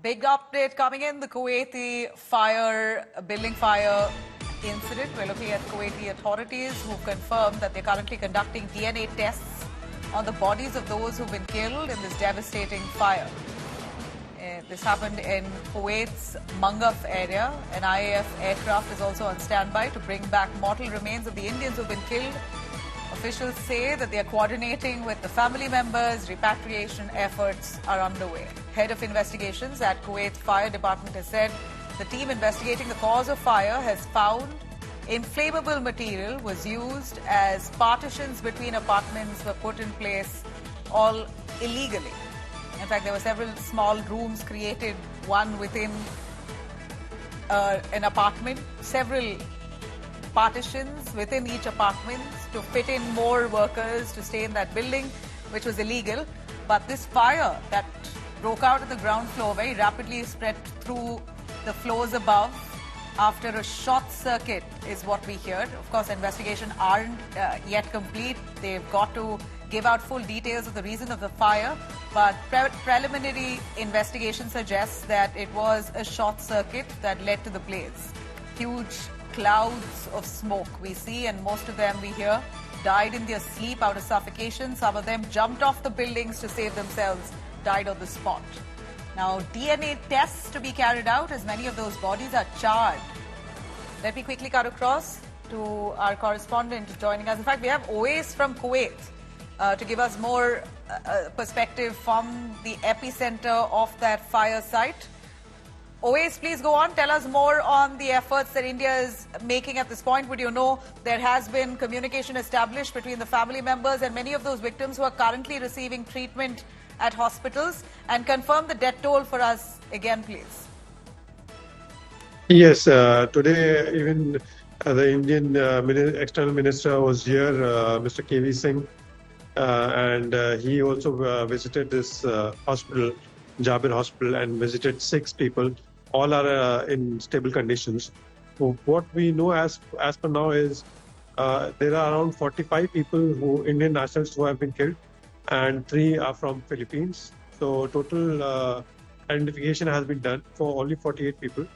Big update coming in, the Kuwaiti building fire incident. We're looking at Kuwaiti authorities who've confirmed that they're currently conducting DNA tests on the bodies of those who've been killed in this devastating fire. This happened in Kuwait's Mangaf area. An IAF aircraft is also on standby to bring back mortal remains of the Indians who've been killed. Officials say that they are coordinating with the family members. Repatriation efforts are underway. Head of investigations at Kuwait Fire Department has said the team investigating the cause of fire has found inflammable material was used as partitions between apartments were put in place, all illegally. In fact, there were several small rooms created, one within an apartment, several partitions within each apartment to fit in more workers to stay in that building, which was illegal. But this fire that broke out at the ground floor very rapidly spread through the floors above after a short circuit is what we heard. Of course, investigations aren't yet complete. They've got to give out full details of the reason of the fire, but preliminary investigation suggests that it was a short circuit that led to the blaze. Huge clouds of smoke we see, and most of them we hear died in their sleep out of suffocation. Some of them jumped off the buildings to save themselves, died on the spot. Now, DNA tests to be carried out as many of those bodies are charred. Let me quickly cut across to our correspondent joining us. In fact, we have Oais from Kuwait to give us more perspective from the epicenter of that fire site. Oais, please go on. Tell us more on the efforts that India is making at this point. Would you know there has been communication established between the family members and many of those victims who are currently receiving treatment at hospitals? And confirm the death toll for us again, please. Yes, today even the Indian External Minister was here, Mr. KV Singh, and he also visited this hospital, Jabir Hospital, and visited 6 people. All are in stable conditions. So what we know as per now is there are around 45 people Indian nationals who have been killed, and 3 are from Philippines. So total identification has been done for only 48 people.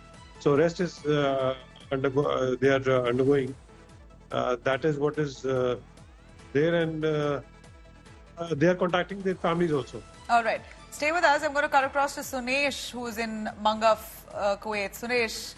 So rest is they are undergoing. That is what is there, and they are contacting their families also. All right. Stay with us. I'm going to cut across to Sunesh, who's in Mangaf, Kuwait. Sunesh,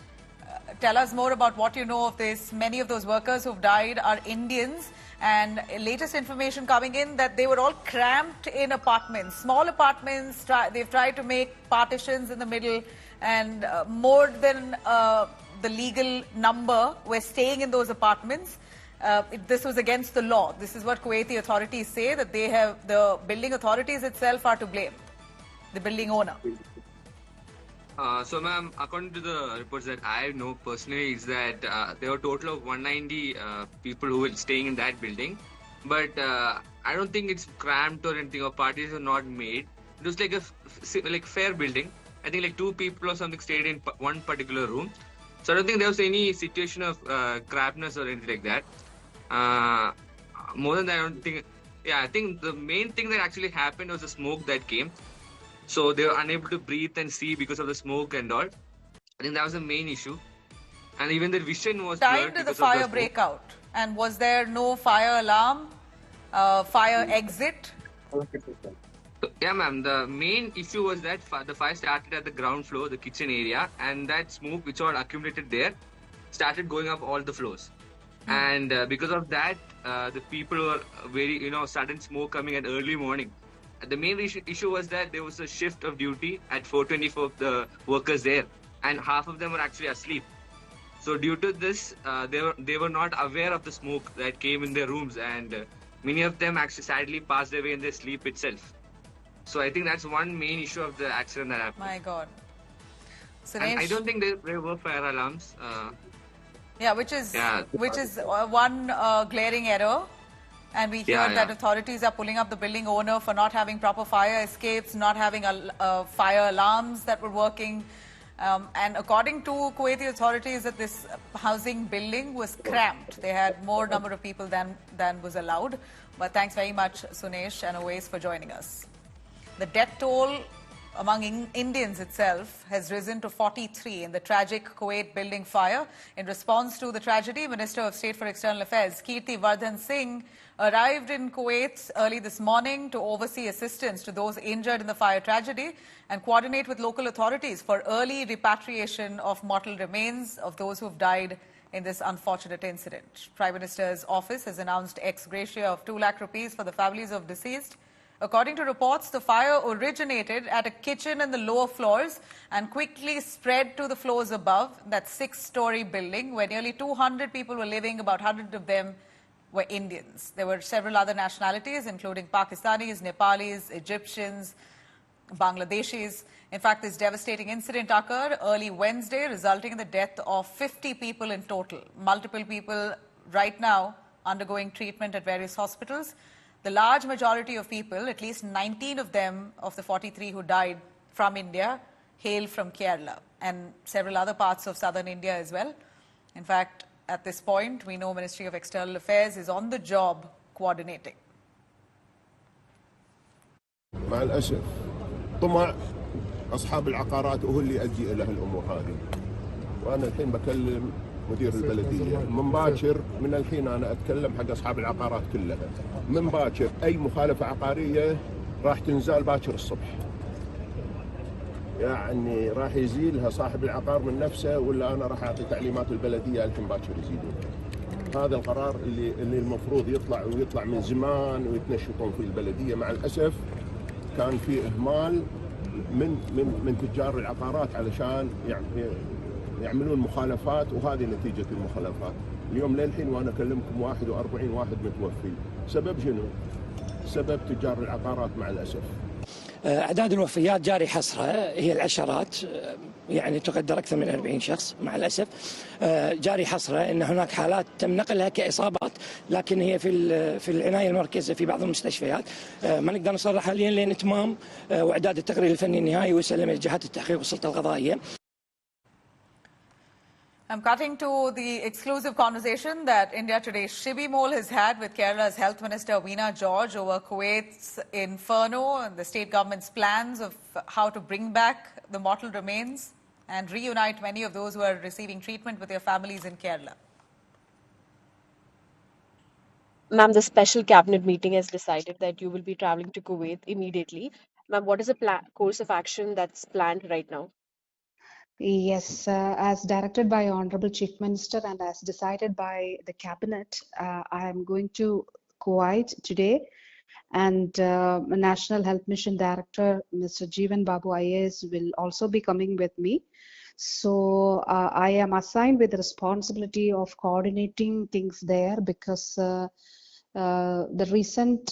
tell us more about what you know of this. Many of those workers who've died are Indians, and latest information coming in that they were all cramped in apartments, small apartments. They've tried to make partitions in the middle, and more than the legal number were staying in those apartments. This was against the law. This is what Kuwaiti authorities say, that they have, the building authorities itself are to blame, the building owner. So, ma'am, according to the reports that I know personally, is that there were a total of 190 people who were staying in that building. But I don't think it's cramped or anything, or parties are not made. It was like a fair building. I think like 2 people or something stayed in one particular room. So I don't think there was any situation of crampness or anything like that. More than that, I don't think. Yeah, I think the main thing that actually happened was the smoke that came. So they were unable to breathe and see because of the smoke and all. I think that was the main issue. And even the vision was blurred. Time did the fire break out? And was there no fire alarm, fire exit? So, yeah, ma'am. The main issue was that the fire started at the ground floor, the kitchen area, and that smoke which all accumulated there started going up all the floors. And because of that, the people were very, sudden smoke coming at early morning. The main issue was that there was a shift of duty at 4:24 of the workers there, and half of them were actually asleep. So due to this, they were not aware of the smoke that came in their rooms, and many of them actually sadly passed away in their sleep itself. So I think that's one main issue of the accident that happened. My God. And I don't think there were fire alarms. Yeah, which is one glaring error. And we hear that authorities are pulling up the building owner for not having proper fire escapes, not having fire alarms that were working. And according to Kuwaiti authorities, that this housing building was cramped. They had more number of people than was allowed. But thanks very much, Sunesh and Oais, for joining us. The death toll among Indians itself has risen to 43 in the tragic Kuwait building fire. In response to the tragedy, Minister of State for External Affairs Kirti Vardhan Singh arrived in Kuwait early this morning to oversee assistance to those injured in the fire tragedy and coordinate with local authorities for early repatriation of mortal remains of those who have died in this unfortunate incident. Prime Minister's office has announced ex gratia of 2 lakh rupees for the families of deceased. According to reports, the fire originated at a kitchen in the lower floors and quickly spread to the floors above, that 6-story building where nearly 200 people were living, about 100 of them were Indians. There were several other nationalities, including Pakistanis, Nepalis, Egyptians, Bangladeshis. In fact, this devastating incident occurred early Wednesday, resulting in the death of 50 people in total. Multiple people right now undergoing treatment at various hospitals. The large majority of people, at least 19 of them, of the 43 who died from India, hail from Kerala and several other parts of southern India as well. In fact, at this point, we know Ministry of External Affairs is on the job coordinating. مع الأسف طمع أصحاب العقارات هو اللي يؤدي إلى الأمور هذه. وأنا الحين بكلم مدير البلدية من باكر، من الحين أنا أتكلم حق أصحاب العقارات كلها. من باكر أي مخالفة عقارية راح تنزال باكر الصبح. يعني راح يزيلها صاحب العقار من نفسه ولا أنا راح أعطي تعليمات البلدية الحين باكر يزيدون. هذا القرار اللي المفروض يطلع من زمان ويتنشطون في البلدية. مع الأسف كان في إهمال من تجار العقارات علشان يعملون مخالفات، وهذه نتيجة المخالفات. اليوم للحين وأنا أكلمكم 41 واحد متوفي. سبب شنو؟ سبب تجار العقارات مع الأسف. أعداد الوفيات جاري حصرها، هي العشرات، يعني تقدر أكثر من 40 شخص مع الأسف. جاري حصرها أن هناك حالات تم نقلها كإصابات، لكن هي في العناية المركزة في بعض المستشفيات. ما نقدر نصرح حاليا لين إتمام وإعداد التقرير الفني النهائي ويسلم لجهات التحقيق والسلطة القضائية. I'm cutting to the exclusive conversation that India Today's Shibi Mole has had with Kerala's Health Minister Veena George over Kuwait's inferno and the state government's plans of how to bring back the mortal remains and reunite many of those who are receiving treatment with their families in Kerala. Ma'am, the special cabinet meeting has decided that you will be traveling to Kuwait immediately. Ma'am, what is the course of action that's planned right now? Yes, as directed by Honorable Chief Minister and as decided by the Cabinet, I am going to Kuwait today, and National Health Mission Director, Mr. Jeevan Babu IAS, will also be coming with me. So I am assigned with the responsibility of coordinating things there because the recent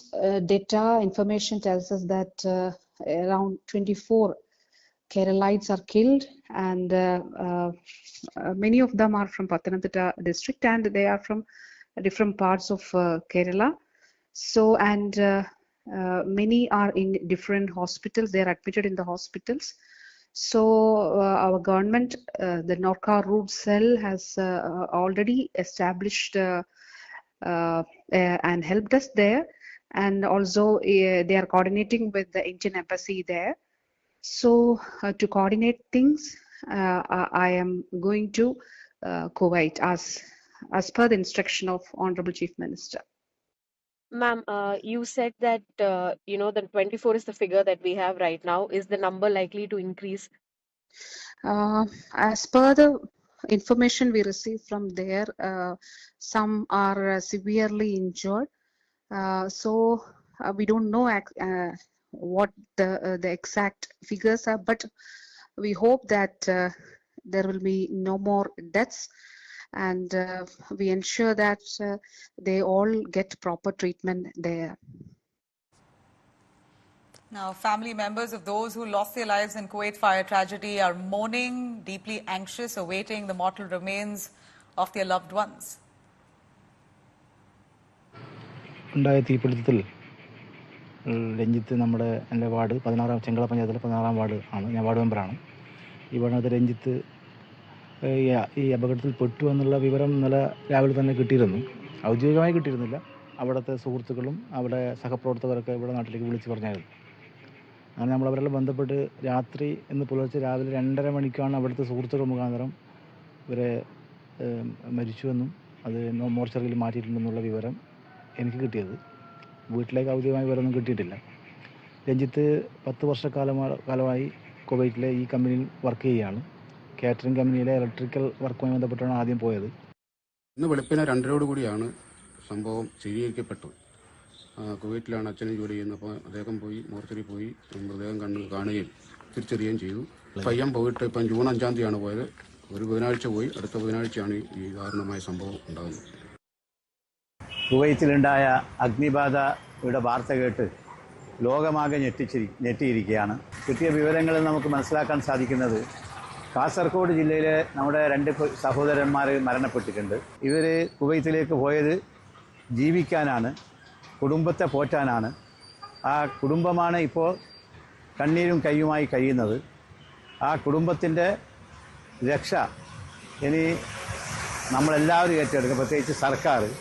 data information tells us that around 24 Keralites are killed, and many of them are from Pathanamthitta district, and they are from different parts of Kerala. So, and many are in different hospitals. They are admitted in the hospitals. So, our government, the Norca Route Cell, has already established and helped us there, and also they are coordinating with the Indian Embassy there. So to coordinate things, I am going to Kuwait as per the instruction of Honorable Chief Minister. Ma'am, you said that the 24 is the figure that we have right now. Is the number likely to increase? As per the information we received from there, some are severely injured. So we don't know what the exact figures are, but we hope that there will be no more deaths, and we ensure that they all get proper treatment there. Now, family members of those who lost their lives in Kuwait fire tragedy are mourning, deeply anxious, awaiting the mortal remains of their loved ones. Ranjith എൻ്റെ ward 16 Chengala പഞ്ചായത്തിലെ 16-ാം ward ആണ്. ഞാൻ ward മെമ്പറാണ്. ഈ വാർഡിനകത്ത് രഞ്ജിത്ത് ഈ അപകടത്തിൽ പെട്ടു എന്നുള്ള വിവരം ഇന്നലെ രാവിലെ തന്നെ കിട്ടിയിരുന്നു. ഔദ്യോഗികമായി കിട്ടിയിരുന്നില്ല. അവിടുത്തെ സുഹൃത്തുക്കളും അവിടെ സഹപ്രവർത്തകരൊക്കെ ഇവിടെ നാട്ടിലേക്ക് വിളിച്ച് പറഞ്ഞായിരുന്നു. അങ്ങനെ നമ്മളവരെല്ലാം ബന്ധപ്പെട്ട് രാത്രി ഇന്ന് പുലർച്ചെ രാവിലെ 2:30 മണിക്കാണ് അവിടുത്തെ സുഹൃത്തുക്കൾ മുഖാന്തരം ഇവരെ മരിച്ചുവെന്നും അത് മോർച്ചറിയിൽ മാറ്റിയിട്ടുണ്ടെന്നുള്ള വിവരം എനിക്ക് കിട്ടിയത്. വീട്ടിലേക്ക് ഔദ്യോഗികമായ വിവരമൊന്നും കിട്ടിയിട്ടില്ല. രഞ്ജിത്ത് 10 വർഷക്കാലമായി കുവൈറ്റിലെ ഈ കമ്പനിയിൽ വർക്ക് ചെയ്യുകയാണ്. കാറ്ററിംഗ് കമ്പനിയിലെ ഇലക്ട്രിക്കൽ വർക്കുമായി ബന്ധപ്പെട്ടാണ് ആദ്യം പോയത്. ഇന്ന് വെളുപ്പിനെ 2:30 കൂടിയാണ് സംഭവം സ്ഥിരീകരിക്കപ്പെട്ടത്. കുവൈറ്റിലാണ് അച്ഛനും ജോലി ചെയ്യുന്നത്. അപ്പോൾ അദ്ദേഹം പോയി മോർച്ചറി പോയി മൃതദേഹം കാണുകയും തിരിച്ചറിയുകയും ചെയ്തു. പയ്യൻ പോയിട്ട് ഇപ്പം ജൂൺ 5-ാം തീയതിയാണ് പോയത്. ഒരു ബുധനാഴ്ച പോയി, അടുത്ത ബുധനാഴ്ചയാണ് ഈ ദാരുണമായ സംഭവം ഉണ്ടാകുന്നത്. കുവൈറ്റിലുണ്ടായ അഗ്നിബാധയുടെ വാർത്ത കേട്ട് ലോകമാകെ ഞെട്ടിയിരിക്കുകയാണ്. കിട്ടിയ വിവരങ്ങളിൽ നമുക്ക് മനസ്സിലാക്കാൻ സാധിക്കുന്നത് കാസർഗോഡ് ജില്ലയിലെ നമ്മുടെ 2 സഹോദരന്മാർ മരണപ്പെട്ടിട്ടുണ്ട്. ഇവർ കുവൈറ്റിലേക്ക് പോയത് ജീവിക്കാനാണ്, കുടുംബത്തെ പോറ്റാനാണ്. ആ കുടുംബമാണ് ഇപ്പോൾ കണ്ണീരും കയ്യുമായി കഴിയുന്നത്. ആ കുടുംബത്തിൻ്റെ രക്ഷ ഇനി നമ്മളെല്ലാവരും ഏറ്റെടുക്കുക, പ്രത്യേകിച്ച് സർക്കാർ.